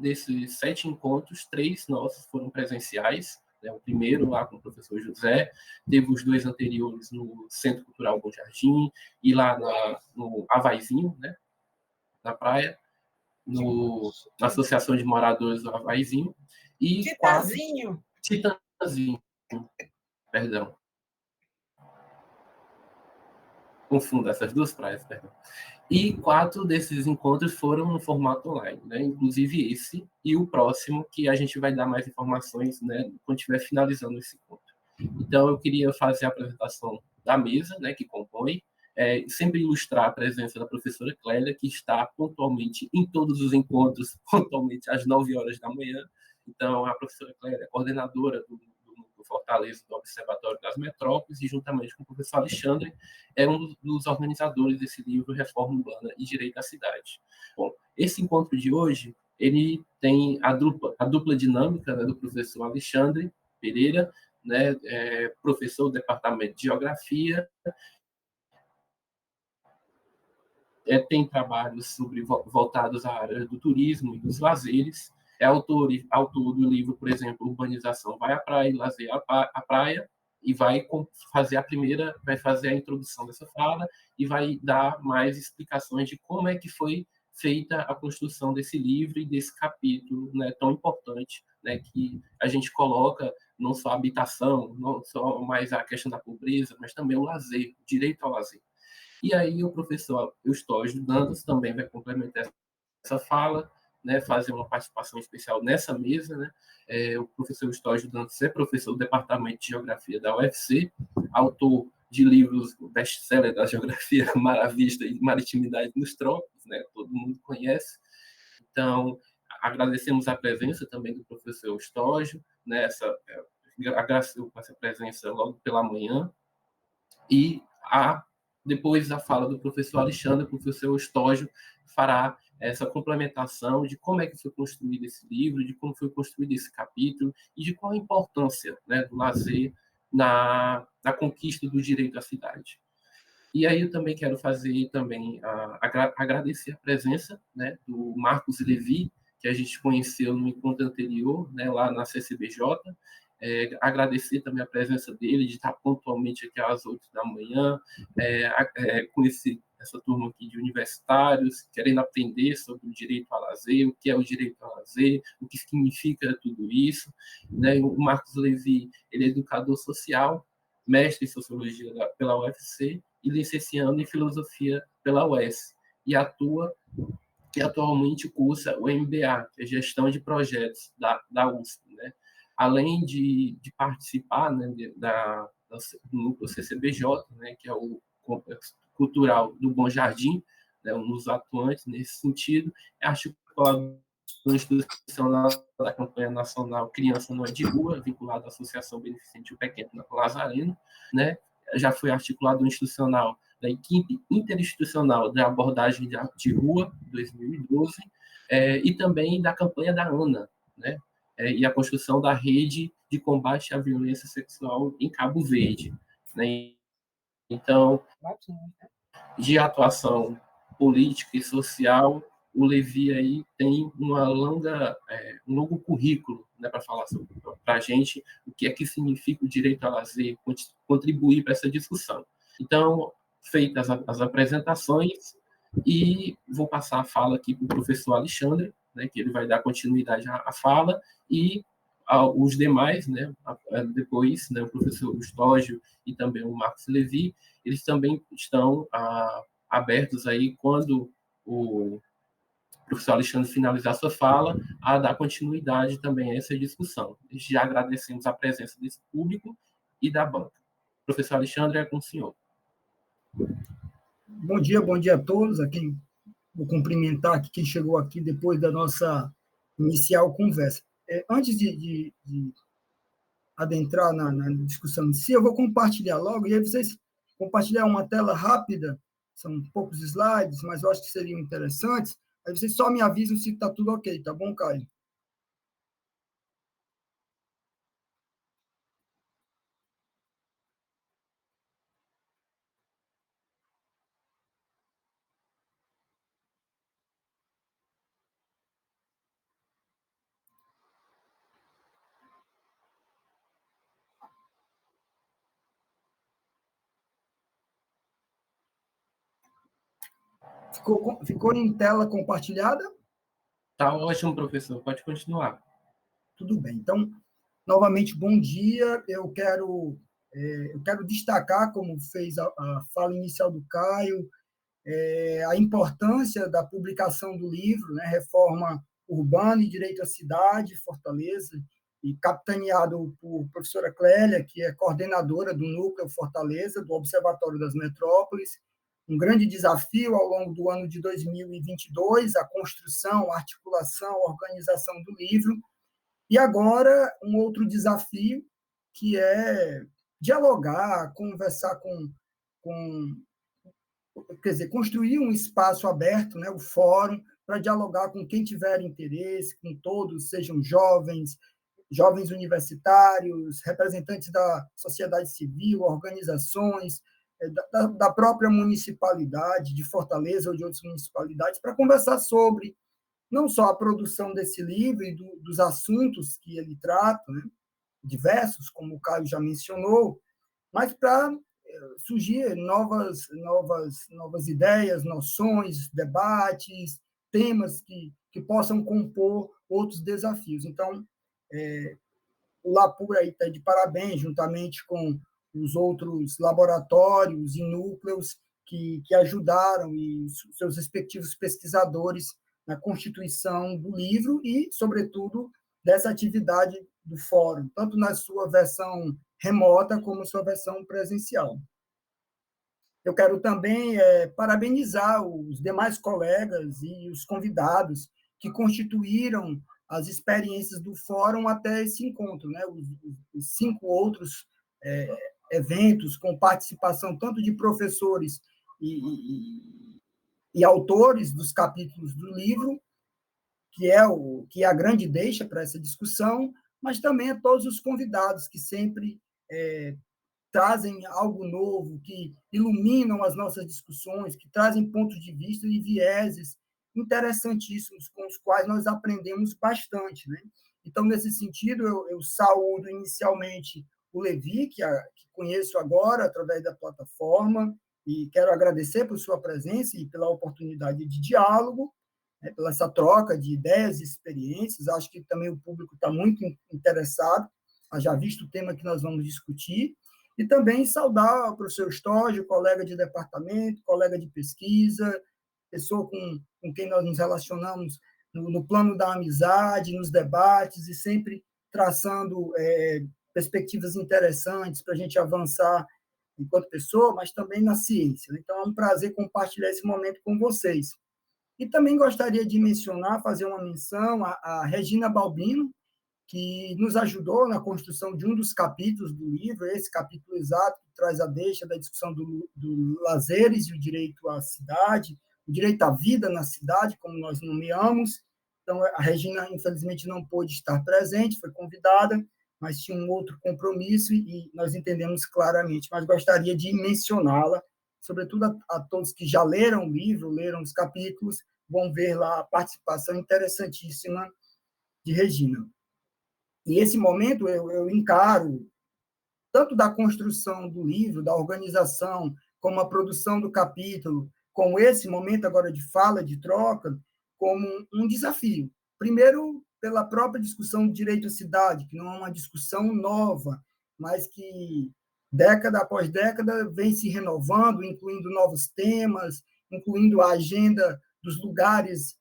desses 7 encontros, 3 nossos foram presenciais, né? O primeiro lá com o professor José, teve os 2 anteriores no Centro Cultural Bom Jardim, e lá no Havaizinho, né? Na praia, na Associação de Moradores do Havaizinho, e Titazinho. Titãzinho, perdão. Confundo essas duas praias, perdão. E 4 desses encontros foram no formato online, né? Inclusive esse e o próximo, que a gente vai dar mais informações, né, quando estiver finalizando esse encontro. Então, eu queria fazer a apresentação da mesa, né, que compõe, sempre ilustrar a presença da professora Clélia, que está pontualmente em todos os encontros, pontualmente às 9 horas da manhã. Então, a professora Clélia é coordenadora do Fortaleza, do Observatório das Metrópoles, e juntamente com o professor Alexandre, é um dos organizadores desse livro Reforma Urbana e Direito à Cidade. Bom, esse encontro de hoje, ele tem a dupla dinâmica, né, do professor Alexandre Pereira, né, professor do Departamento de Geografia, tem trabalhos voltados à área do turismo e dos lazeres, é autor do livro, por exemplo, Urbanização vai à praia e Lazer à praia, e vai fazer a introdução dessa fala e vai dar mais explicações de como é que foi feita a construção desse livro e desse capítulo, né, tão importante, né, que a gente coloca não só a habitação, não só mais a questão da pobreza, mas também o lazer, o direito ao lazer. E aí o professor Eustógio Dantas também vai complementar essa fala, né, fazer uma participação especial nessa mesa, né? O professor Eustógio Dantas é professor do Departamento de Geografia da UFC, autor de livros best-seller da geografia Maravista e Maritimidade nos Trópicos, né? Todo mundo conhece. Então, agradecemos a presença também do professor Eustógio, né? Agradeceu essa presença logo pela manhã, e depois da fala do professor Alexandre, o professor Eustógio fará essa complementação de como é que foi construído esse livro, de como foi construído esse capítulo e de qual a importância, né, do lazer na conquista do direito à cidade. E aí eu também quero agradecer a presença, né, do Marcos Levi, que a gente conheceu no encontro anterior, né, lá na CCBJ. Agradecer também a presença dele, de estar pontualmente aqui às 8 da manhã, conhecer essa turma aqui de universitários, querendo aprender sobre o direito ao lazer, o que é o direito ao lazer, o que significa tudo isso. Né? O Marcos Levi, ele é educador social, mestre em Sociologia pela UFC e licenciando em Filosofia pela UES, e atualmente cursa o MBA, que é Gestão de Projetos da USP, né? Além de participar, né, do núcleo CCBJ, né, que é o Complexo Cultural do Bom Jardim, né, um dos atuantes nesse sentido, é articulador institucional da campanha nacional Criança Não é de Rua, vinculado à Associação Beneficente O Pequeno na Lazareno, né? Já foi articulador institucional da equipe interinstitucional da abordagem de rua, 2012, e também da campanha da ANA, né? E a construção da rede de combate à violência sexual em Cabo Verde, né? Então, de atuação política e social, o Levi aí tem um longo currículo, né, para falar para a gente o que é que significa o direito ao lazer, contribuir para essa discussão. Então, feitas as apresentações, e vou passar a fala aqui para o professor Alexandre, né, que ele vai dar continuidade à fala, e os demais, né, depois, né, o professor Eustógio e também o Marcos Levi, eles também estão abertos aí, quando o professor Alexandre finalizar sua fala, a dar continuidade também a essa discussão. Já agradecemos a presença desse público e da banca. Professor Alexandre, é com o senhor. Bom dia a todos. Vou cumprimentar aqui quem chegou aqui depois da nossa inicial conversa. Antes de adentrar na discussão em si, eu vou compartilhar logo, e aí vocês compartilhar uma tela rápida, são poucos slides, mas eu acho que seriam interessantes, aí vocês só me avisam se está tudo ok, tá bom, Caio? Ficou em tela compartilhada? Tá ótimo, professor. Pode continuar. Tudo bem. Então, novamente, bom dia. Eu quero destacar, como fez a fala inicial do Caio, a importância da publicação do livro, né, Reforma Urbana e Direito à Cidade, Fortaleza, e capitaneado por professora Clélia, que é coordenadora do Núcleo Fortaleza, do Observatório das Metrópoles. Um grande desafio ao longo do ano de 2022, a construção, a articulação, a organização do livro. E agora, um outro desafio, que é dialogar, conversar com quer dizer, construir um espaço aberto, né, o fórum, para dialogar com quem tiver interesse, com todos, sejam jovens, jovens universitários, representantes da sociedade civil, organizações, da própria municipalidade de Fortaleza ou de outras municipalidades, para conversar sobre não só a produção desse livro e dos assuntos que ele trata, né, diversos, como o Caio já mencionou, mas para surgir novas ideias, noções, debates, temas que possam compor outros desafios. Então, o Lapur aí está de parabéns, juntamente com os outros laboratórios e núcleos que ajudaram e seus respectivos pesquisadores na constituição do livro e, sobretudo, dessa atividade do fórum, tanto na sua versão remota como na sua versão presencial. Eu quero também parabenizar os demais colegas e os convidados que constituíram as experiências do fórum até esse encontro, né? Os 5 outros eventos com participação tanto de professores e autores dos capítulos do livro, que é a grande deixa para essa discussão, mas também a todos os convidados que sempre trazem algo novo, que iluminam as nossas discussões, que trazem pontos de vista e vieses interessantíssimos com os quais nós aprendemos bastante, né? Então, nesse sentido, eu saúdo inicialmente o Levi, que conheço agora através da plataforma, e quero agradecer por sua presença e pela oportunidade de diálogo, né, pela essa troca de ideias e experiências. Acho que também o público está muito interessado, já visto o tema que nós vamos discutir. E também saudar o professor Estógio, colega de departamento, colega de pesquisa, pessoa com quem nós nos relacionamos no plano da amizade, nos debates, e sempre traçando perspectivas interessantes para a gente avançar enquanto pessoa, mas também na ciência. Então, é um prazer compartilhar esse momento com vocês. E também gostaria de mencionar, fazer uma menção à Regina Balbino, que nos ajudou na construção de um dos capítulos do livro, esse capítulo exato que traz a deixa da discussão do lazeres e o direito à cidade, o direito à vida na cidade, como nós nomeamos. Então, a Regina, infelizmente, não pôde estar presente, foi convidada, mas tinha um outro compromisso e nós entendemos claramente, mas gostaria de mencioná-la, sobretudo a todos que já leram o livro, leram os capítulos, vão ver lá a participação interessantíssima de Regina. E esse momento eu encaro, tanto da construção do livro, da organização, como a produção do capítulo, como esse momento agora de fala, de troca, como um desafio. Primeiro, pela própria discussão do direito à cidade, que não é uma discussão nova, mas que, década após década, vem se renovando, incluindo novos temas, incluindo a agenda dos lugares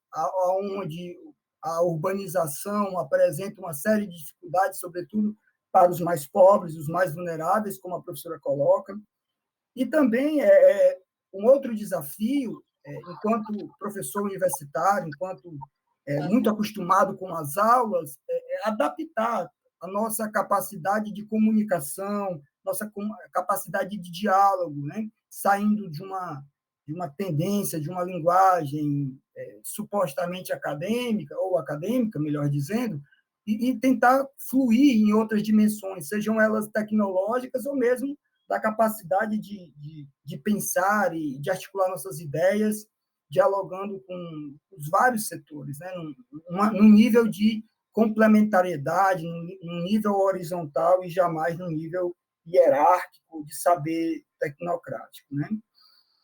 onde a urbanização apresenta uma série de dificuldades, sobretudo para os mais pobres, os mais vulneráveis, como a professora coloca. E também um outro desafio, enquanto professor universitário, enquanto muito acostumado com as aulas, adaptar a nossa capacidade de comunicação, nossa capacidade de diálogo, né? Saindo de uma tendência, de uma linguagem supostamente acadêmica, ou acadêmica, melhor dizendo, e tentar fluir em outras dimensões, sejam elas tecnológicas ou mesmo da capacidade de pensar e de articular nossas ideias, dialogando com os vários setores, né? Num nível de complementariedade, num nível horizontal e jamais num nível hierárquico de saber tecnocrático, né?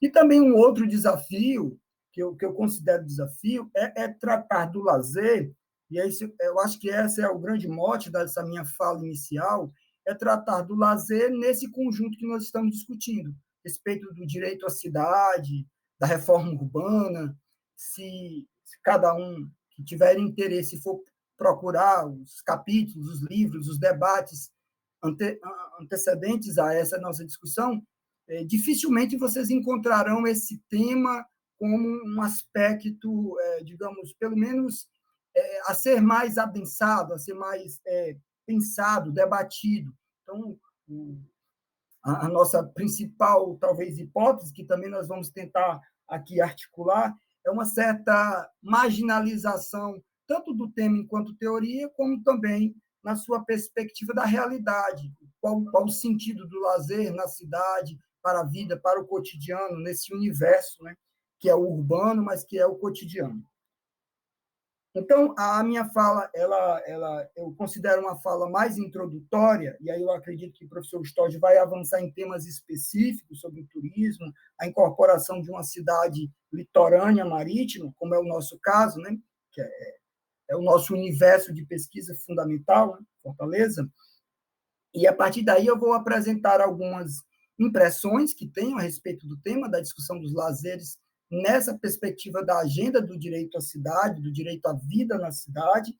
E também um outro desafio, que eu considero desafio é tratar do lazer, e é isso, eu acho que esse é o grande mote dessa minha fala inicial, é tratar do lazer nesse conjunto que nós estamos discutindo, a respeito do direito à cidade, da reforma urbana, se cada um que tiver interesse for procurar os capítulos, os livros, os debates antecedentes a essa nossa discussão, dificilmente vocês encontrarão esse tema como um aspecto, digamos, pelo menos a ser mais adensado, a ser mais pensado, debatido. Então, a nossa principal, talvez, hipótese, que também nós vamos tentar aqui articular, é uma certa marginalização, tanto do tema enquanto teoria, como também na sua perspectiva da realidade. Qual o sentido do lazer na cidade, para a vida, para o cotidiano, nesse universo, né, que é o urbano, mas que é o cotidiano. Então, a minha fala, eu considero uma fala mais introdutória, e aí eu acredito que o professor Stordi vai avançar em temas específicos sobre o turismo, a incorporação de uma cidade litorânea marítima, como é o nosso caso, né, que é o nosso universo de pesquisa fundamental, né, Fortaleza, e a partir daí eu vou apresentar algumas impressões que tenho a respeito do tema da discussão dos lazeres nessa perspectiva da agenda do direito à cidade, do direito à vida na cidade,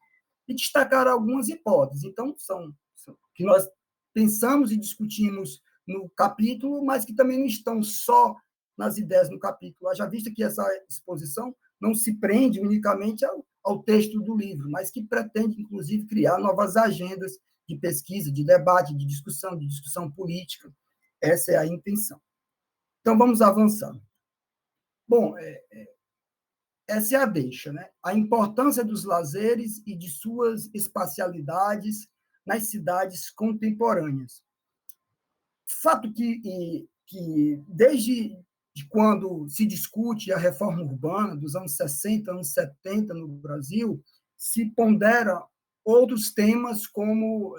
e destacar algumas hipóteses. Então, são que nós pensamos e discutimos no capítulo, mas que também não estão só nas ideias no capítulo. Haja vista que essa exposição não se prende unicamente ao texto do livro, mas que pretende, inclusive, criar novas agendas de pesquisa, de debate, de discussão política. Essa é a intenção. Então, vamos avançar. Bom, essa é a deixa, né? A importância dos lazeres e de suas espacialidades nas cidades contemporâneas. Fato que desde quando se discute a reforma urbana, dos anos 60, anos 70 no Brasil, se pondera outros temas como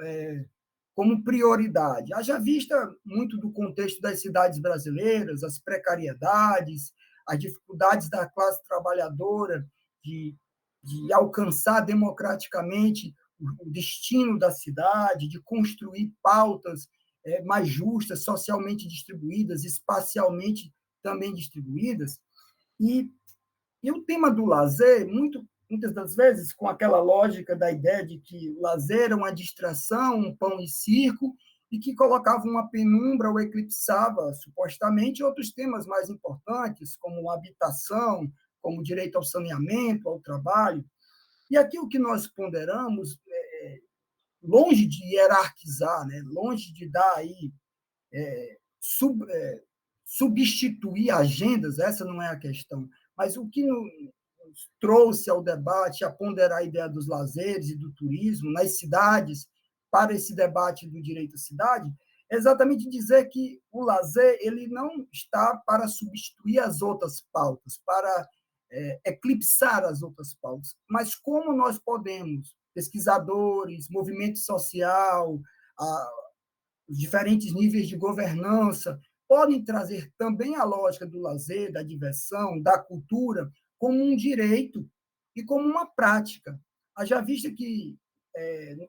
prioridade. Haja vista muito do contexto das cidades brasileiras, as precariedades, as dificuldades da classe trabalhadora de alcançar democraticamente o destino da cidade, de construir pautas mais justas, socialmente distribuídas, espacialmente também distribuídas. E o tema do lazer, muitas das vezes, com aquela lógica da ideia de que o lazer é uma distração, um pão e circo, e que colocava uma penumbra ou eclipsava, supostamente, outros temas mais importantes, como a habitação, como o direito ao saneamento, ao trabalho. E aqui o que nós ponderamos, longe de hierarquizar, né, longe de dar aí, substituir agendas, essa não é a questão, mas o que nos trouxe ao debate, a ponderar a ideia dos lazeres e do turismo nas cidades, para esse debate do direito à cidade, é exatamente dizer que o lazer ele não está para substituir as outras pautas, para eclipsar as outras pautas, mas como nós podemos, pesquisadores, movimento social, os diferentes níveis de governança, podem trazer também a lógica do lazer, da diversão, da cultura, como um direito e como uma prática. Haja vista que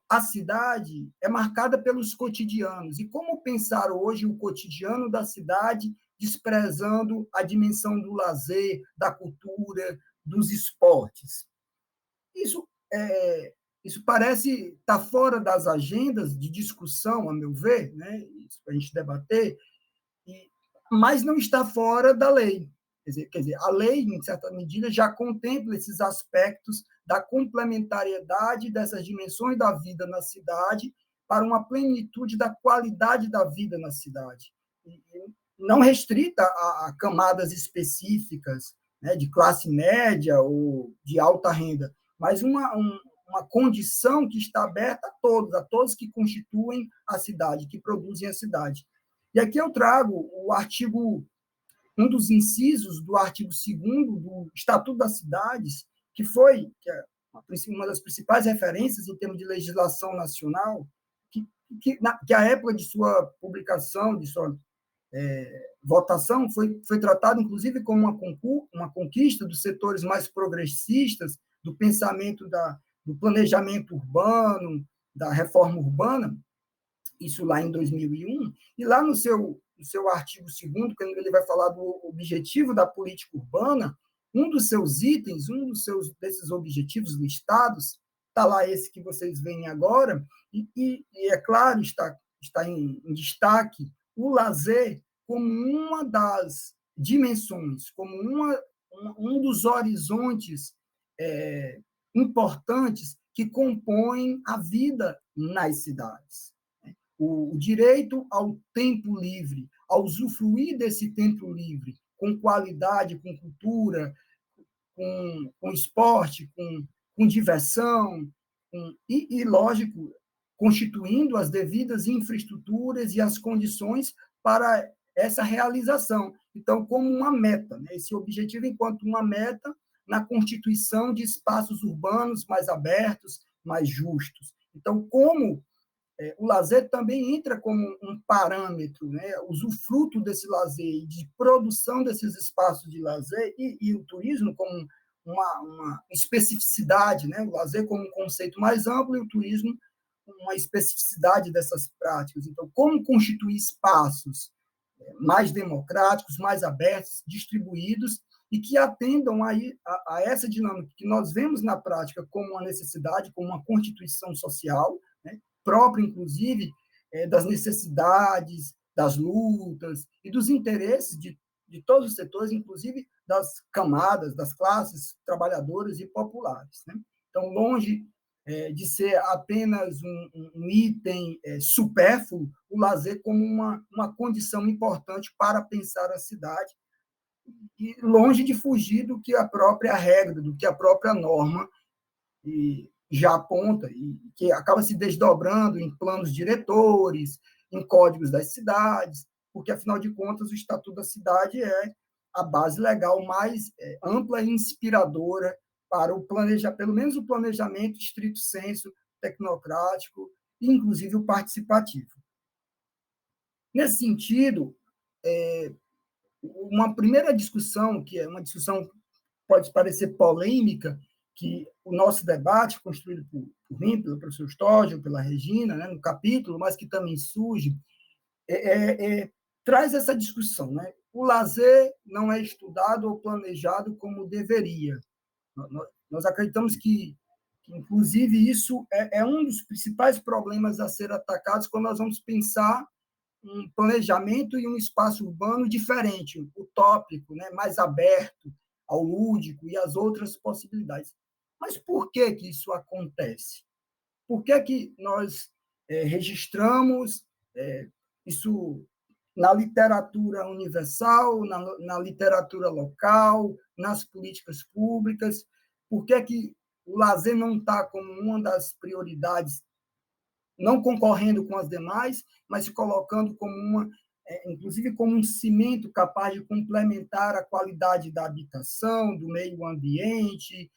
a cidade é marcada pelos cotidianos. E como pensar hoje o cotidiano da cidade desprezando a dimensão do lazer, da cultura, dos esportes? Isso parece estar fora das agendas de discussão, a meu ver, né? Isso para a gente debater, mas não está fora da lei. Quer dizer, a lei, em certa medida, já contempla esses aspectos da complementariedade dessas dimensões da vida na cidade para uma plenitude da qualidade da vida na cidade. Não restrita a camadas específicas, né, de classe média ou de alta renda, mas uma condição que está aberta a todos que constituem a cidade, que produzem a cidade. E aqui eu trago um dos incisos do artigo 2º do Estatuto das Cidades, que é uma das principais referências em termos de legislação nacional, que à época de sua publicação, de sua votação foi tratado, inclusive, como uma conquista dos setores mais progressistas, do pensamento do planejamento urbano, da reforma urbana, isso lá em 2001, e lá no seu artigo 2º, quando ele vai falar do objetivo da política urbana, um dos seus itens, desses objetivos listados, está lá esse que vocês veem agora, e é claro, está em destaque o lazer como uma das dimensões, como um dos horizontes importantes que compõem a vida nas cidades. O direito ao tempo livre, a usufruir desse tempo livre, com qualidade, com cultura, com esporte, com diversão, e, lógico, constituindo as devidas infraestruturas e as condições para essa realização. Então, como uma meta, né? Esse objetivo enquanto uma meta na constituição de espaços urbanos mais abertos, mais justos. Então, como o lazer também entra como um parâmetro, né? Usufruto desse lazer, de produção desses espaços de lazer, e o turismo como uma especificidade, né? O lazer como um conceito mais amplo e o turismo uma especificidade dessas práticas. Então, como constituir espaços mais democráticos, mais abertos, distribuídos, e que atendam a essa dinâmica que nós vemos na prática como uma necessidade, como uma constituição social, né? Própria, inclusive, das necessidades, das lutas e dos interesses de todos os setores, inclusive das camadas, das classes trabalhadoras e populares, né? Então, longe de ser apenas um item supérfluo, o lazer como uma condição importante para pensar a cidade, e longe de fugir do que a própria regra, do que a própria norma já aponta, e que acaba se desdobrando em planos diretores, em códigos das cidades, porque, afinal de contas, o Estatuto da Cidade é a base legal mais ampla e inspiradora para pelo menos o planejamento estrito sensu, tecnocrático e, inclusive, o participativo. Nesse sentido, uma primeira discussão, que é uma discussão que pode parecer polêmica, que o nosso debate, construído por mim, pelo professor Stógio, pela Regina, né, no capítulo, mas que também surge, traz essa discussão, né? O lazer não é estudado ou planejado como deveria. Nós acreditamos que inclusive, isso é um dos principais problemas a ser atacados quando nós vamos pensar um planejamento e um espaço urbano diferente, utópico, né? Mais aberto ao lúdico e às outras possibilidades. Mas por que isso acontece? Por que nós registramos isso na literatura universal, na literatura local, nas políticas públicas? Por que o lazer não está como uma das prioridades, não concorrendo com as demais, mas se colocando como inclusive como um cimento capaz de complementar a qualidade da habitação, do meio ambiente,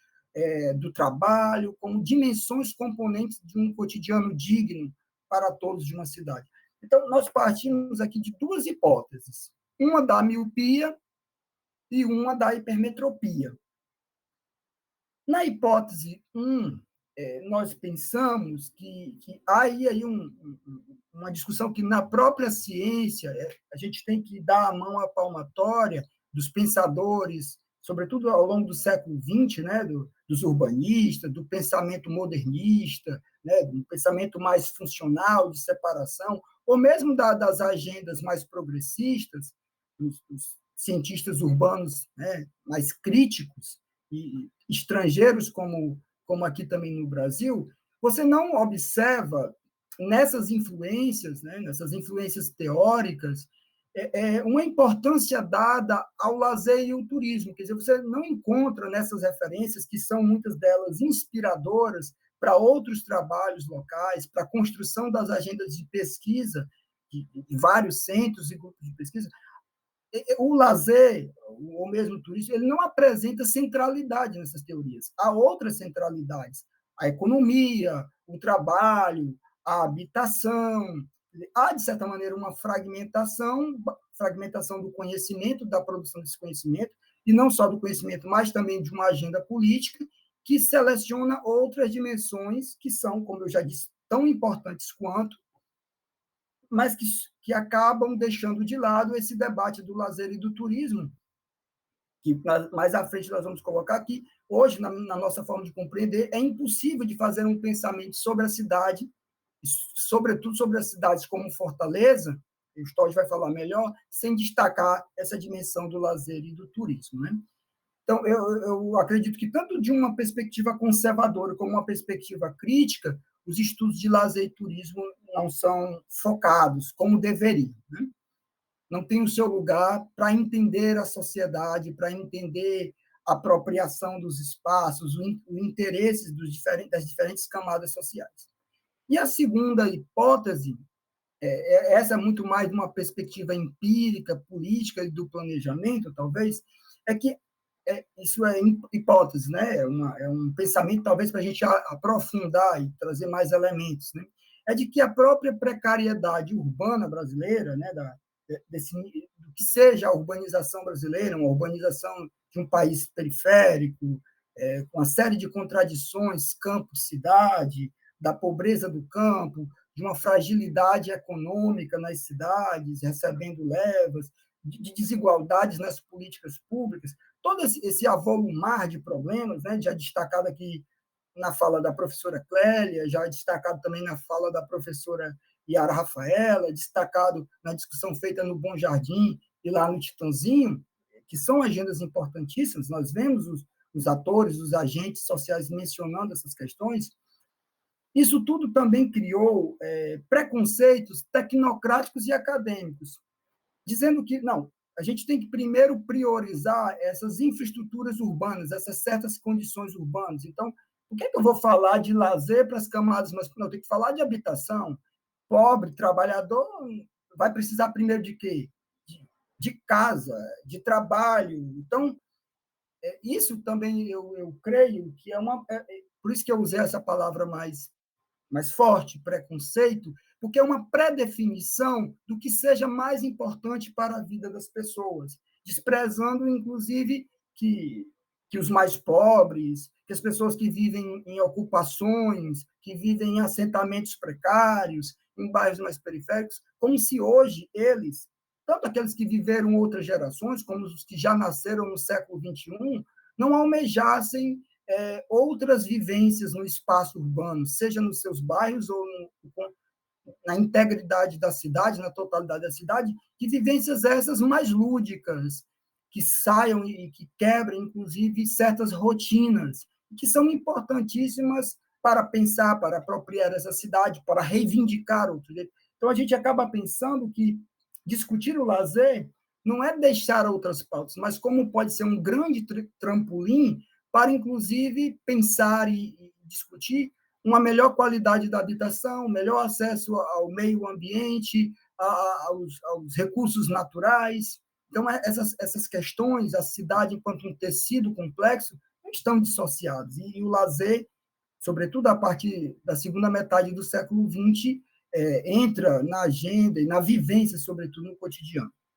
do trabalho, como dimensões componentes de um cotidiano digno para todos de uma cidade? Então, nós partimos aqui de duas hipóteses, uma da miopia e uma da hipermetropia. Na hipótese 1, nós pensamos que há aí uma discussão que, na própria ciência, a gente tem que dar a mão à palmatória dos pensadores, sobretudo ao longo do século XX, né, dos urbanistas, do pensamento modernista, né, do pensamento mais funcional, de separação, ou mesmo das agendas mais progressistas, dos cientistas urbanos, né, mais críticos, e estrangeiros, como aqui também no Brasil, você não observa nessas influências, né, nessas influências teóricas, uma importância dada ao lazer e ao turismo. Quer dizer, você não encontra nessas referências, que são muitas delas inspiradoras para outros trabalhos locais, para a construção das agendas de pesquisa, de vários centros e grupos de pesquisa. O lazer, ou mesmo o turismo, ele não apresenta centralidade nessas teorias. Há outras centralidades. A economia, o trabalho, a habitação. Há, de certa maneira, uma fragmentação fragmentação do conhecimento, da produção desse conhecimento, e não só do conhecimento, mas também de uma agenda política que seleciona outras dimensões que são, como eu já disse, tão importantes quanto, mas que acabam deixando de lado esse debate do lazer e do turismo, que mais à frente nós vamos colocar que hoje, na nossa forma de compreender, é impossível de fazer um pensamento sobre a cidade, sobretudo sobre as cidades como Fortaleza, o Storch vai falar melhor, sem destacar essa dimensão do lazer e do turismo, né? Então, eu acredito que tanto de uma perspectiva conservadora como uma perspectiva crítica, os estudos de lazer e turismo não são focados como deveriam, né? Não tem o seu lugar para entender a sociedade, para entender a apropriação dos espaços, os interesses das diferentes camadas sociais. E a segunda hipótese, essa é muito mais de uma perspectiva empírica, política e do planejamento, talvez, é que isso é hipótese, né? É um pensamento, talvez, para a gente aprofundar e trazer mais elementos, né? É de que a própria precariedade urbana brasileira, né, do que seja a urbanização brasileira, uma urbanização de um país periférico, com uma série de contradições, campo-cidade, da pobreza do campo, de uma fragilidade econômica nas cidades, recebendo levas, de desigualdades nas políticas públicas, todo esse avolumar de problemas, né, já destacado aqui na fala da professora Clélia, já destacado também na fala da professora Yara Rafaela, destacado na discussão feita no Bom Jardim e lá no Titãzinho, que são agendas importantíssimas, nós vemos os atores, os agentes sociais mencionando essas questões. Isso tudo também criou preconceitos tecnocráticos e acadêmicos, dizendo que, não, a gente tem que primeiro priorizar essas infraestruturas urbanas, essas certas condições urbanas. Então, por que eu vou falar de lazer para as camadas masculinas? Eu tenho que falar de habitação. Pobre, trabalhador, vai precisar primeiro de quê? De casa, de trabalho. Então, isso também eu creio que por isso que eu usei essa palavra mais forte, preconceito, porque é uma pré-definição do que seja mais importante para a vida das pessoas, desprezando, inclusive, que os mais pobres, que as pessoas que vivem em ocupações, que vivem em assentamentos precários, em bairros mais periféricos, como se hoje eles, tanto aqueles que viveram outras gerações, como os que já nasceram no século XXI, não almejassem outras vivências no espaço urbano, seja nos seus bairros ou na integridade da cidade, na totalidade da cidade, que vivências essas mais lúdicas, que saiam e que quebrem, inclusive, certas rotinas, que são importantíssimas para pensar, para apropriar essa cidade, para reivindicar outro jeito. Então, a gente acaba pensando que discutir o lazer não é deixar outras pautas, mas como pode ser um grande trampolim para, inclusive, pensar e discutir uma melhor qualidade da habitação, melhor acesso ao meio ambiente, aos recursos naturais. Então, essas questões, a cidade enquanto um tecido complexo, não estão dissociadas. E o lazer, sobretudo a partir da segunda metade do século XX, entra na agenda e na vivência, sobretudo no cotidiano.